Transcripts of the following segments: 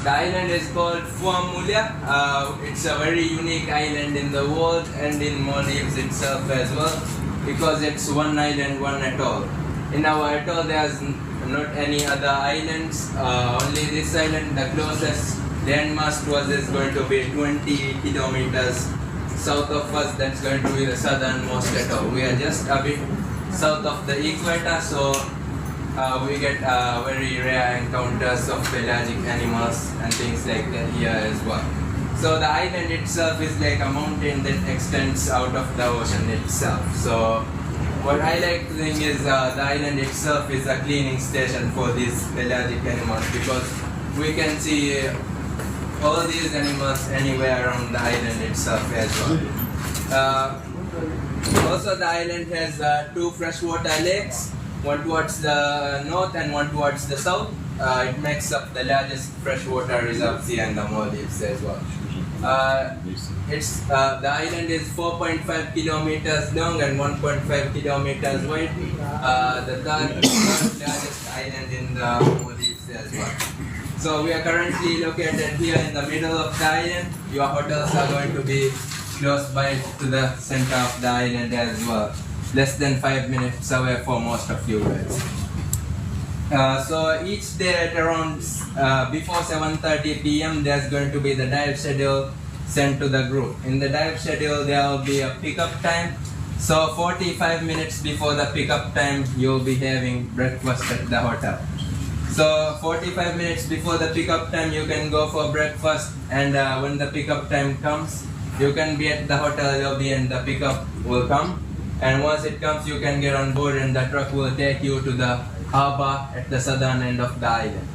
The island is called Fuamulia. It's a very unique island in the world and in Maldives itself as well, because it's one island, one atoll. In our atoll there's not any other islands, only this island. The closest landmass to us is going to be 20 kilometers south of us. That's going to be the southernmost atoll. We are just a bit south of the equator, so we get very rare encounters of pelagic animals and things like that here as well. So the island itself is like a mountain that extends out of the ocean itself. So what I like to think is the island itself is a cleaning station for these pelagic animals, because we can see all these animals anywhere around the island itself as well. Also the island has two freshwater lakes, one towards the north and one towards the south. It makes up the largest freshwater reserves here in the Maldives as well. The island is 4.5 kilometers long and 1.5 kilometers wide. The third largest island in the Maldives as well. So we are currently located here in the middle of the island. Your hotels are going to be close by to the center of the island as well. Less than 5 minutes away for most of you guys. So each day at around before 7:30 p.m. there's going to be the dive schedule sent to the group. In the dive schedule there will be a pickup time. So 45 minutes before the pickup time you'll be having breakfast at the hotel. So 45 minutes before the pickup time you can go for breakfast, and when the pickup time comes you can be at the hotel lobby and the pickup will come. And once it comes you can get on board and the truck will take you to the harbor at the southern end of the island.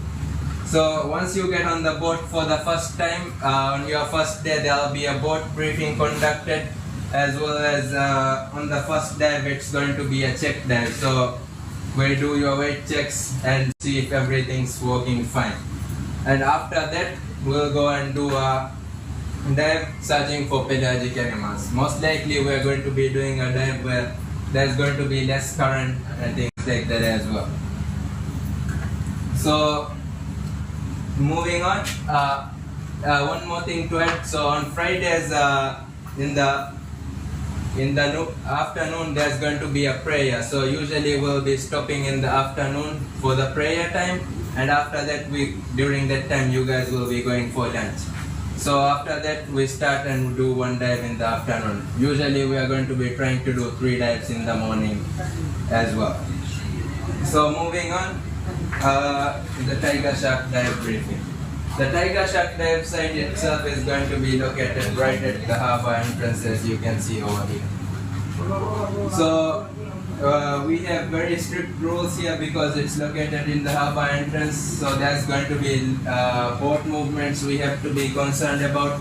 So once you get on the boat for the first time, on your first day there will be a boat briefing conducted, as well as on the first dive it's going to be a check dive. So we do your weight checks and see if everything's working fine. And after that we'll go and do a dive searching for pelagic animals. Most likely we are going to be doing a dive where there's going to be less current and things like that as well. So moving on, one more thing to add. So on Fridays in the afternoon there's going to be a prayer. So usually we'll be stopping in the afternoon for the prayer time, and after that during that time you guys will be going for lunch. So after that we start and do one dive in the afternoon. Usually we are going to be trying to do 3 dives in the morning as well. So moving on, the tiger shark dive briefing. The tiger shark dive site itself is going to be located right at the harbor entrance, as you can see over here. So we have very strict rules here because it's located in the harbor entrance. So there's going to be boat movements we have to be concerned about,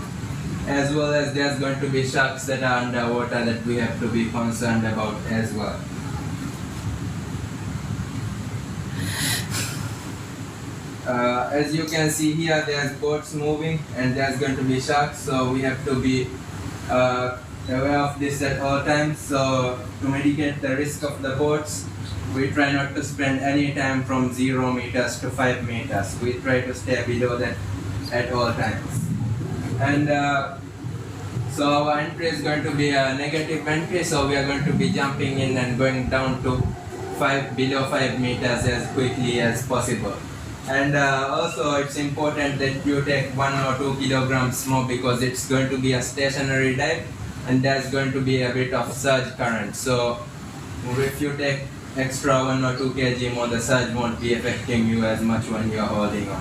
as well as there's going to be sharks that are underwater that we have to be concerned about as well. As you can see here, there's boats moving and there's going to be sharks, so we have to be aware of this at all times. So to mitigate the risk of the boats, we try not to spend any time from 0 meters to 5 meters. We try to stay below that at all times. And so our entry is going to be a negative entry, so we are going to be jumping in and going down to below 5 meters as quickly as possible. And also it's important that you take 1 or 2 kilograms more, because it's going to be a stationary dive and there's going to be a bit of surge current. So if you take extra 1 or 2 kg more, the surge won't be affecting you as much when you're holding on.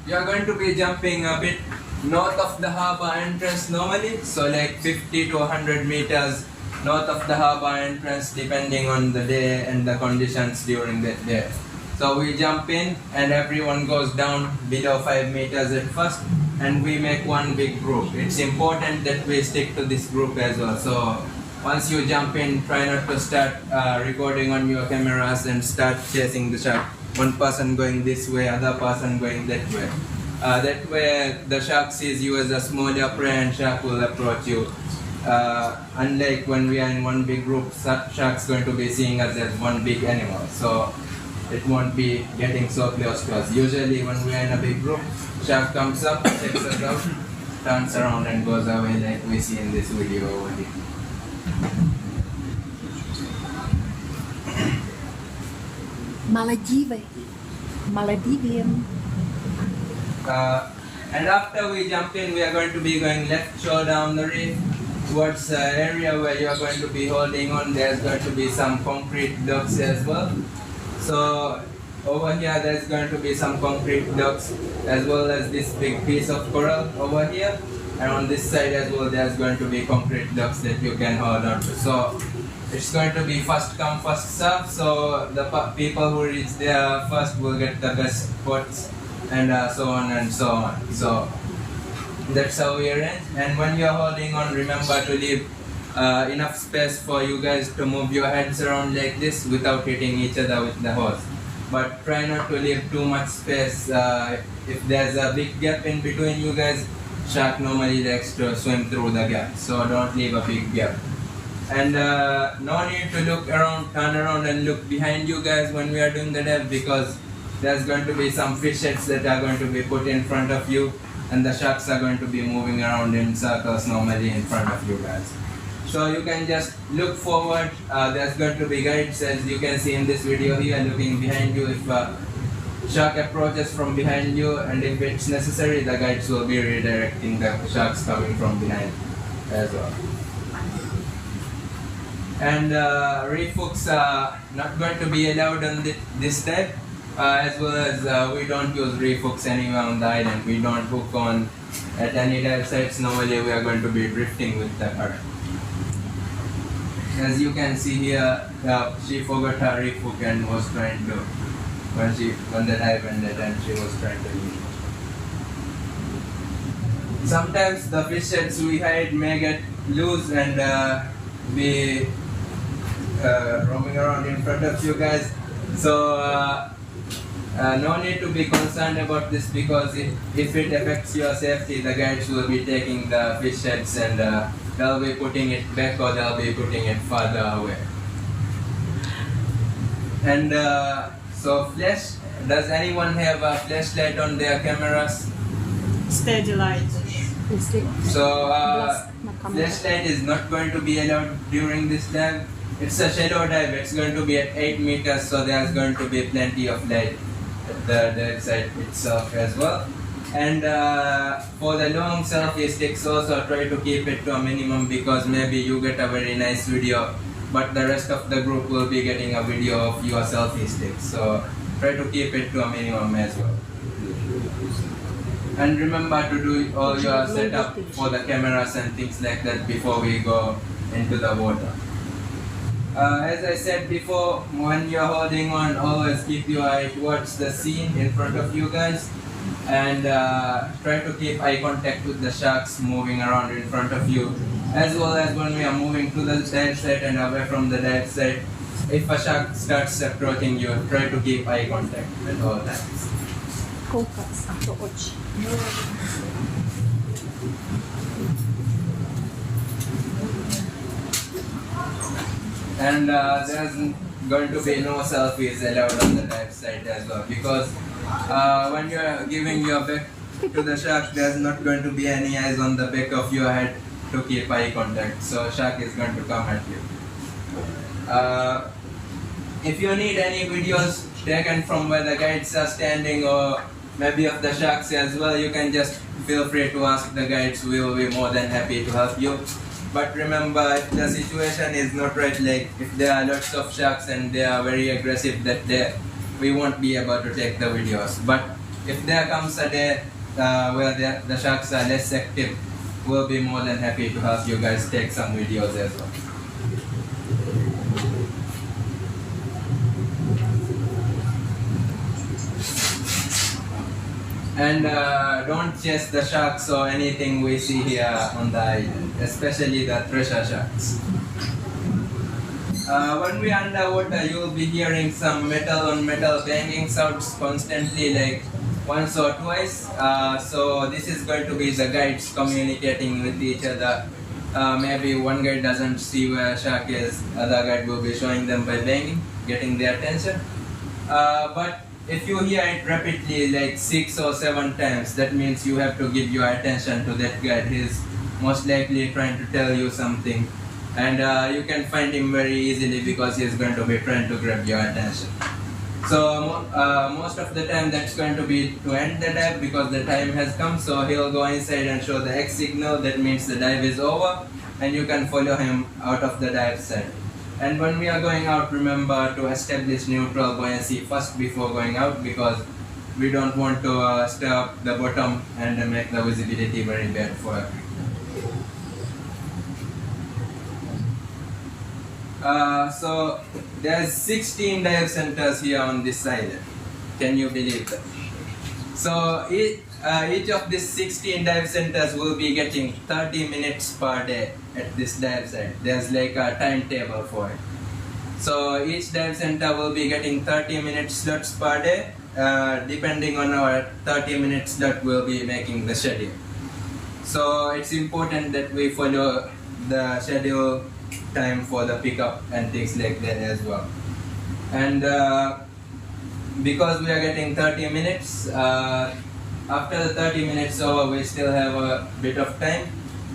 You're going to be jumping a bit north of the harbor entrance normally, so like 50 to 100 meters north of the harbor entrance, depending on the day and the conditions during that day. So we jump in and everyone goes down below 5 meters at first, and we make one big group. It's important that we stick to this group as well. So once you jump in, try not to start recording on your cameras and start chasing the shark. One person going this way, other person going that way. That way the shark sees you as a smaller prey and shark will approach you. Unlike when we are in one big group, shark's going to be seeing us as one big animal. So it won't be getting so close to us. Usually when we are in a big group, shark comes up, checks us out, turns around and goes away like we see in this video over here. Maledivy. Maledivy. And after we jump in, we are going to be going left shore down the reef towards the area where you are going to be holding on. There's going to be some concrete docks as well. So over here there's going to be some concrete docks as well as this big piece of coral over here. And on this side as well there's going to be concrete docks that you can hold on to. So it's going to be first come first serve. So the people who reach there first will get the best spots and so on and so on. So that's how we arrange. And when you're holding on, remember to leave enough space for you guys to move your heads around like this without hitting each other with the hose. But try not to leave too much space. If there's a big gap in between you guys, shark normally likes to swim through the gap. So don't leave a big gap. And no need to look around, turn around and look behind you guys when we are doing the dive, because there's going to be some fish heads that are going to be put in front of you, and the sharks are going to be moving around in circles normally in front of you guys. So you can just look forward. There's going to be guides, as you can see in this video here, looking behind you if a shark approaches from behind you, and if it's necessary, the guides will be redirecting the sharks coming from behind as well. And reef hooks are not going to be allowed on this dive. As well as we don't use reef hooks anywhere on the island. We don't hook on at any dive sites. Normally we are going to be drifting with the current. As you can see here, she forgot her reef hook and was trying to, when the dive ended and she was trying to use it. Sometimes the fish heads we hide may get loose and be roaming around in front of you guys. So no need to be concerned about this, because if it affects your safety, the guides will be taking the fish heads and they'll be putting it back or they'll be putting it further away. And so flash, does anyone have a flashlight on their cameras? Steady light. So flashlight is not going to be allowed during this dive. It's a shallow dive, it's going to be at 8 meters, so there's going to be plenty of light at the dive site itself as well. And for the long selfie sticks also try to keep it to a minimum, because maybe you get a very nice video but the rest of the group will be getting a video of your selfie sticks. So try to keep it to a minimum as well. And remember to do all your setup for the cameras and things like that before we go into the water. As I said before, when you're holding on, always keep your eye towards the scene in front of you guys, and try to keep eye contact with the sharks moving around in front of you, as well as when we are moving to the dive site and away from the dive site. If a shark starts approaching you, try to keep eye contact at all times. And there's going to be no selfies allowed on the dive site as well, because when you are giving your back to the shark, there's not going to be any eyes on the back of your head to keep eye contact, so shark is going to come at you. If you need any videos taken from where the guides are standing, or maybe of the sharks as well, you can just feel free to ask the guides. We will be more than happy to help you. But remember, if the situation is not right, like if there are lots of sharks and they are very aggressive that day, we won't be able to take the videos. But if there comes a day where the sharks are less active, we'll be more than happy to help you guys take some videos as well. And don't chase the sharks or anything we see here on the island, especially the treasure sharks. When we are underwater, you will be hearing some metal on metal banging sounds constantly, like once or twice. So this is going to be the guides communicating with each other. Maybe one guide doesn't see where a shark is, other guide will be showing them by banging, getting their attention. But if you hear it rapidly, like 6 or 7 times, that means you have to give your attention to that guide. He's most likely trying to tell you something, and you can find him very easily because he's going to be trying to grab your attention. So most of the time that's going to be to end the dive because the time has come. So he'll go inside and show the X signal. That means the dive is over, and you can follow him out of the dive site. And when we are going out, remember to establish neutral buoyancy first before going out, because we don't want to stir up the bottom and make the visibility very bad for everyone. So there's 16 dive centers here on this island. Can you believe that? So each of these 16 dive centers will be getting 30 minutes per day at this dive site. There's like a timetable for it. So each dive center will be getting 30 minute slots per day. Depending on our 30 minute slot, we'll be making the schedule. So it's important that we follow the schedule time for the pickup and things like that as well. And because we are getting 30 minutes, after the 30 minutes over, we still have a bit of time.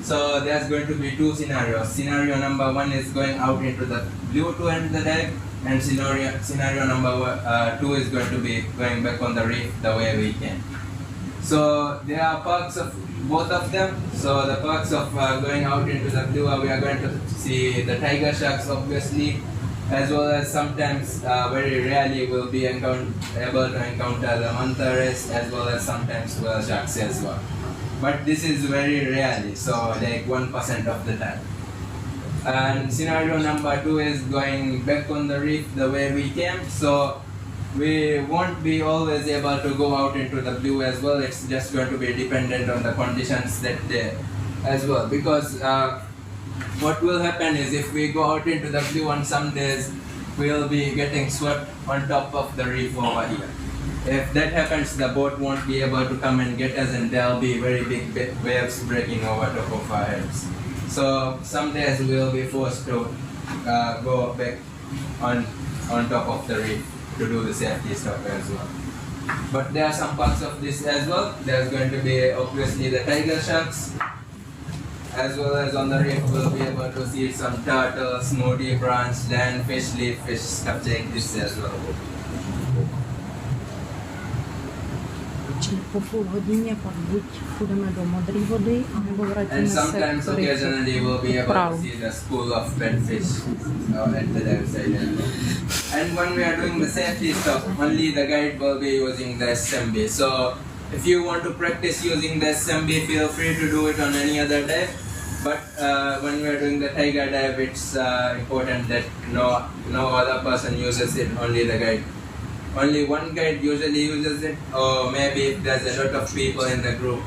So there's going to be 2 scenarios. Scenario number 1 is going out into the blue to end the dive, and scenario number 2 is going to be going back on the reef the way we can. So there are perks of both of them. So the perks of going out into the blue, we are going to see the tiger sharks obviously, as well as sometimes very rarely we'll be able to encounter the mantares, as well as sometimes whale sharks as well. But this is very rarely, so like 1% of the time. And scenario number 2 is going back on the reef the way we came. So we won't be always able to go out into the blue as well. It's just going to be dependent on the conditions that day as well. Because what will happen is if we go out into the blue on some days, we'll be getting swept on top of the reef over here. If that happens, the boat won't be able to come and get us, and there'll be very big waves breaking over top of our heads. So some days we'll be forced to go back on top of the reef to do the safety stop as well. But there are some parts of this as well. There's going to be obviously the tiger sharks, as well as on the reef we'll be able to see some turtles, moody prawns, landfish, leaf fish, stuff like this as well. Čili po půl hodině pak buď půjdeme do modré vody, anebo And vrátíme se sometimes k reefu. occasionally we'll be able to Pralu. see the school of redfish at the dive site as well. And when we are doing the safety stop, only the guide will be using the SMB. So if you want to practice using the SMB, feel free to do it on any other dive. But when we are doing the tiger dive, it's important that no other person uses it, only the guide. Only one guide usually uses it, or maybe if there's a lot of people in the group,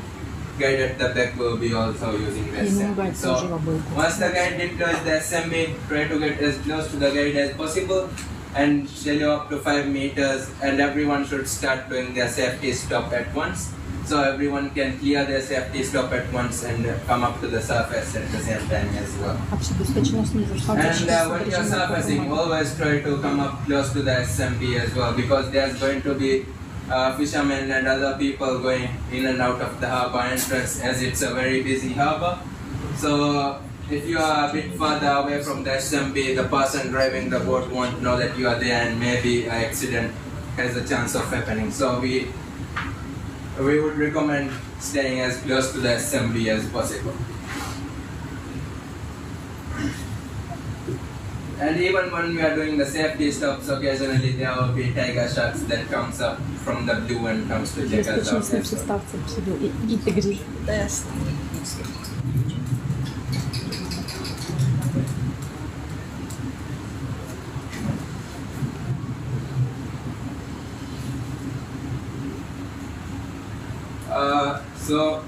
guide at the back will be also using the SMB. So once the guide deploys the SMB, try to get as close to the guide as possible and shallow up to 5 meters, and everyone should start doing their safety stop at once. So everyone can clear their safety stop at once and come up to the surface at the same time as well. A při bezpečnostní zastávce And when you're surfacing, always try to come up close to the SMB as well, because there's going to be fishermen and other people going in and out of the harbor entrance, as it's a very busy harbor. So if you are a bit further away from the SMB, the person driving the boat won't know that you are there, and maybe an accident has a chance of happening. So we would recommend staying as close to the SMB as possible. And even when we are doing the safety stops, occasionally there will be tiger sharks that comes up from the blue and comes to check us out. bezpečnostní as well. přestávce přijdou i tygři. To je jasné. So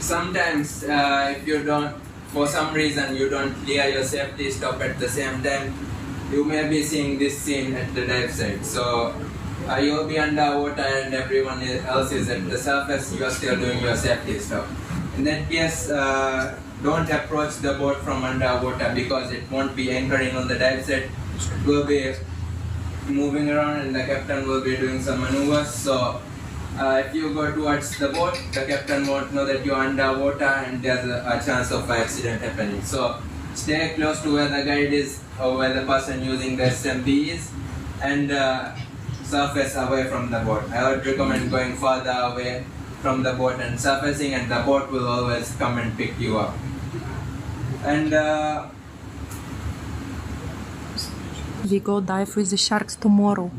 sometimes if you don't, for some reason you don't clear your safety stop at the same time, you may be seeing this scene at the dive site. So you'll be underwater and everyone else is at the surface, you are still doing your safety stop. In that case, don't approach the boat from underwater, because it won't be anchoring on the dive site. It will be moving around and the captain will be doing some maneuvers. So if you go towards the boat, the captain won't know that you're underwater and there's a chance of an accident happening. So stay close to where the guide is or where the person using the SMB is, and surface away from the boat. I would recommend going farther away from the boat and surfacing, and the boat will always come and pick you up. And We go dive with the sharks tomorrow.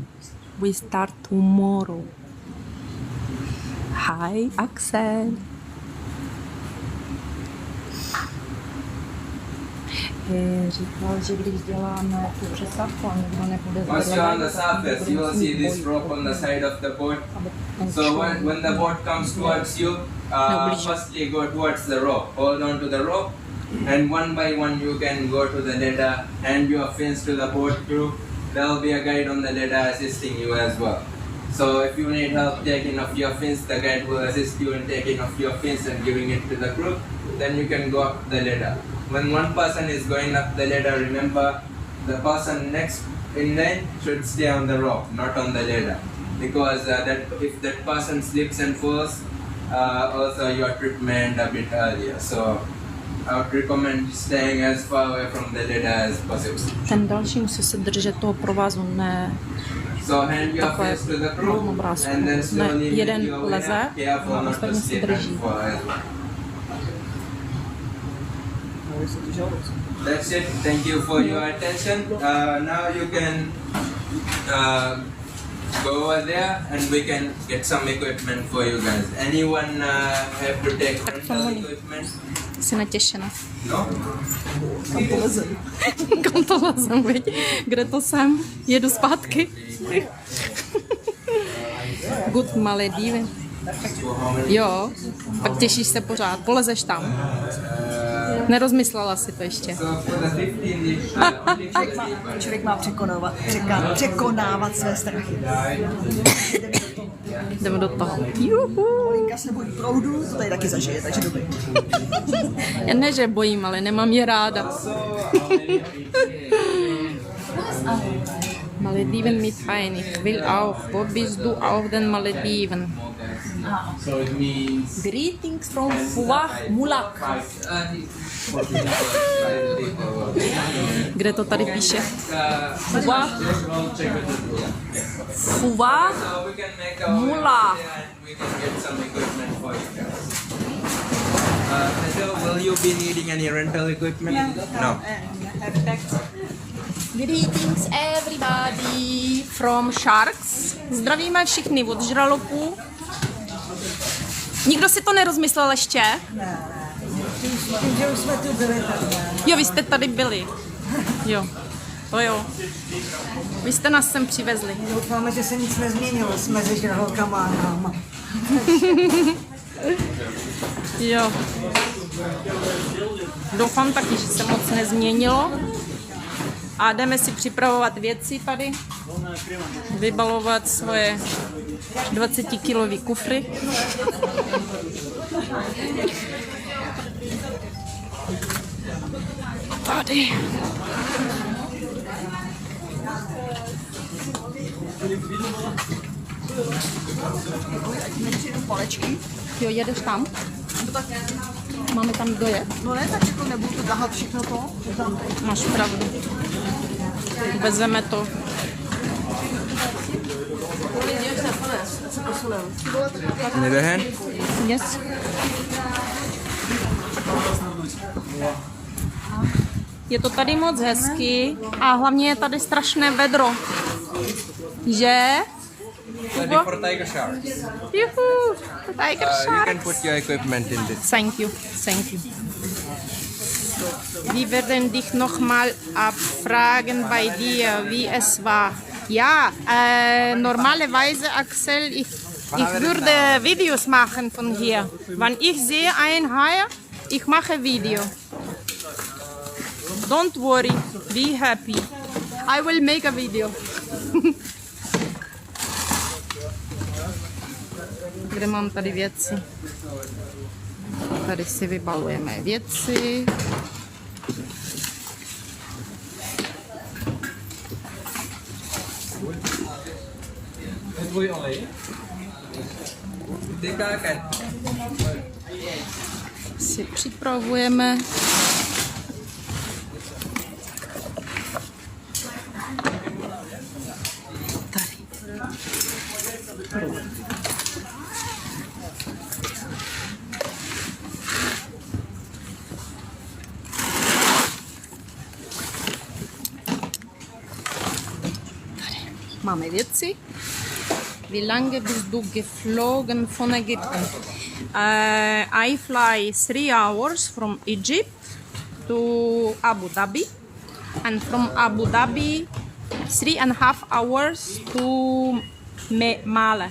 We start tomorrow. Hi, Axel. Říkal, že když děláme tu přesávku a někdo nebude once you're on the surface, you will see this rope on the side of the boat. So when the boat comes towards you, firstly go towards the rope. Hold on to the rope, and one by one you can go to the ladder, hand your fins to the boat crew. There will be a guide on the ladder assisting you as well. So if you need help taking off your fins, the guide will assist you in taking off your fins and giving it to the crew. Then you can go up the ladder. When one person is going up the ladder, remember the person next in line should stay on the rope, not on the ladder. Because if that person slips and falls, also your trip may end a bit earlier. So I would recommend staying as far away from the ladder as possible. Ten další musí se držet toho provazu, ne So hand your takhle face to the crew rovnobrázku. and then Ne, slowly jeden make your way leze up. Careful a not to ostatní se slip drží. and fall as well. That's it. Thank you for your attention. Now you can go over there and we can get some equipment for you guys. Anyone have to take rental equipment? Jsi natěšená. No? Kam to lezem, viď? Kde to jsem? Jedu zpátky. Good Maledivy. Jo, tak těšíš se pořád. Polezeš tam. Nerozmyslela si to ještě. So for the 15 Člověk má překonávat své strachy. Jdeme do toho. Juhu. Linka se bojí proudu, to tady taky zažije, takže dobrý. Já ne, že bojím, ale nemám je ráda. Malediven mit Hein. Ich will auch. Wo bist du auf den Malediven? So it means Greetings from Fuwah Mulak. Kde to tady píše? Fuwah Fuwah so we can make our way Mulak. there and we can get some equipment for you guys. So will you be needing any rental equipment? No. Greetings everybody from Sharks. Zdravíme všichni od žraloků. Nikdo si to nerozmyslel ještě? Tím, že už jsme tu byli, tak ne. Jo, vy jste tady byli. Jo, to jo. Vy jste nás sem přivezli. Doufáme, že se nic nezměnilo mezi žralokama a náma. Jo. Doufám taky, že se moc nezměnilo. A jdeme si připravovat věci tady. Vybalovat svoje 20-kilové kufry. Tady. Palečky. Jo, jedeš tam? Máme tam dojet? No ne, tak jako nebudu to tahat všechno to. Máš pravdu. Vezeme to. Neden? Yes. Je to tady moc hezky a hlavně je tady strašné vedro. Že? Ready for tiger sharks. Juhu, tiger You can sharks. put your equipment in this. Thank you, thank you. Wir werden dich nochmal abfragen bei dir, wie es war. Ja, normalerweise, Axel, ich würde Videos machen von hier. Wenn ich sehe einen Hai, ich mache Video. Don't worry, be happy. I will make a video. Kde mám tady věci? Tady si vybalujeme věci. Si připravujeme tady. Máme věci. Wie lange bist du geflogen von Ägypten? I fly 3 hours from Egypt to Abu Dhabi, and from Abu Dhabi 3.5 hours to Male,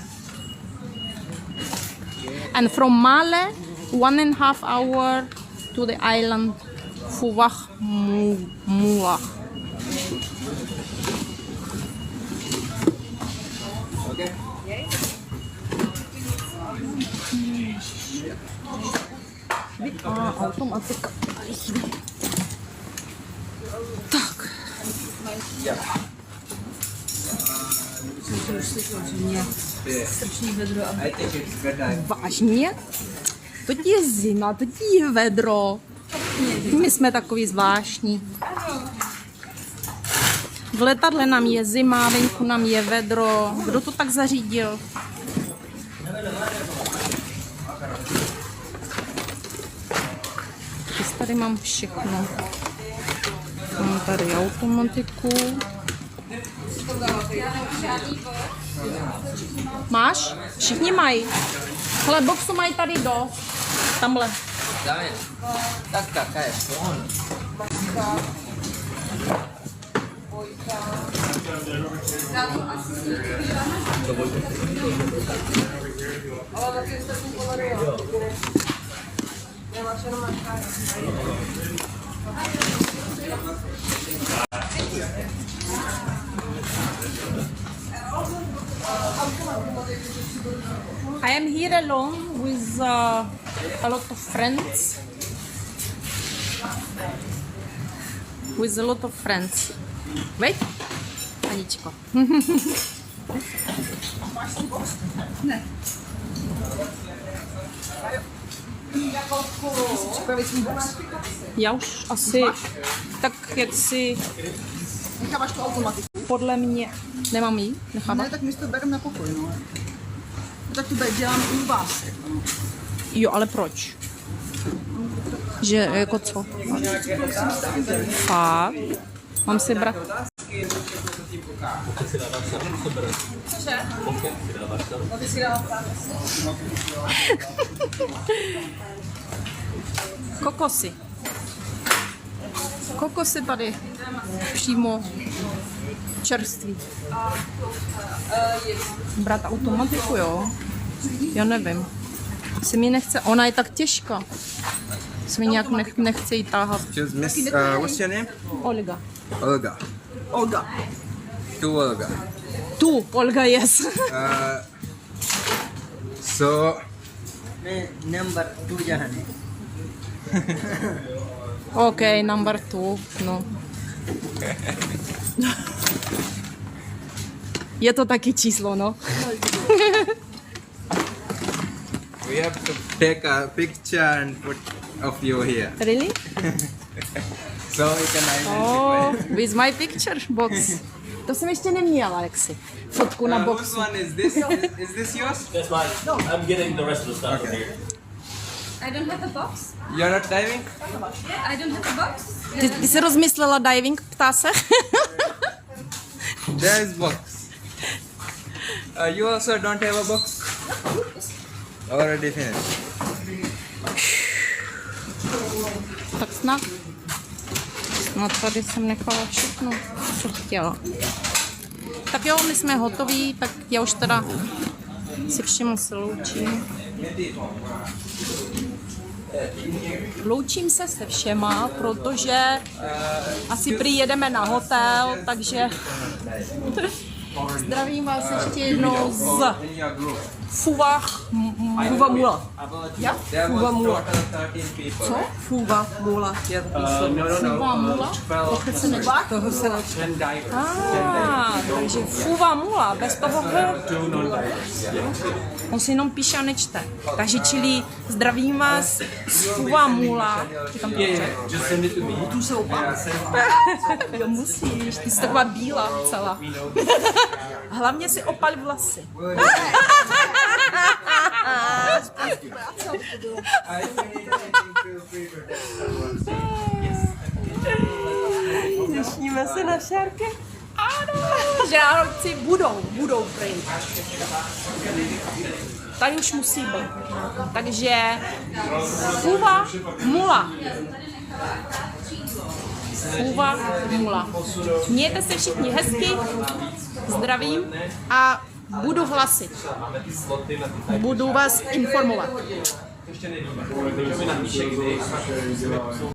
and from Male 1.5 hour to the island Fuwah Muwah. Okay. Automatika. Tak. I think it's better. Vážně? To ti je zima, to ti je vedro. My jsme takový zvláštní. V letadle nám je zima, venku nám je vedro. Kdo to tak zařídil? Tady mám všechno. Mám tady automatiku. Máš? Všichni mají. Hele, boxu mají tady dost. Tamhle. Dáme. Tak, je phone. I am here alone with a lot of friends. Wait, Aničko. Ne. Já už asi tak, jak si Necháváš tu automatiku? podle mě nemám jí, nechávat. Ne, tak my si to bereme na pokoj, no. Tak to dělám i u vás. Jo, ale proč? Že jako co? Fakt? Mám si brát? Kokosy. Kokosy tady přímo čerství. Brát automatiku, jo? Já nevím. Se mi nechce, ona je tak těžká. Se mi nějak nechce jí táhat. Choose Miss, what's your name? Olga. Olga. Olga. To Olga. Tu, Olga, yes. So, Number 2 jahan hai. OK, number 2, no. Je to taky číslo, no. we have to take a picture and put of you here. Really? So you can identify. Oh, with my picture box. To jsem ještě neměla, jaksi. Fotku na Whose boxu. one is this? Is this yours? That's mine. No. I'm getting the rest of the stuff from here. I don't have a box. You're not diving? I don't have a box. Ty jsi rozmyslela diving, ptá se? There is box. You also don't have a box? Already finished. Tak snad tady jsem nechala všechno, co chtěla. Tak jo, my jsme hotoví, tak já už teda si všemu se loučím. Loučím se se všema, protože asi prý jedeme na hotel, takže Zdravím vás ještě jednou z Fuva Mula. Ja? Fuva Mula. Co? Fuva Mula. Fuva Mula? Toho se načte. Takže Fuva Mula, bez toho on si jenom píše a nečte. Takže čili zdravím vás z Fuva Mula. Tu se opál. Jo, musíš, ty jsi taková bílá celá. Hlavně si opal vlasy. Těšíme se na šárky. Ano, žraloci budou pryč. Tady už musí být. Takže Fuva Mula. Fuva Mula. Mějte se všichni hezky, zdravím a budu hlasit. Budu vás informovat.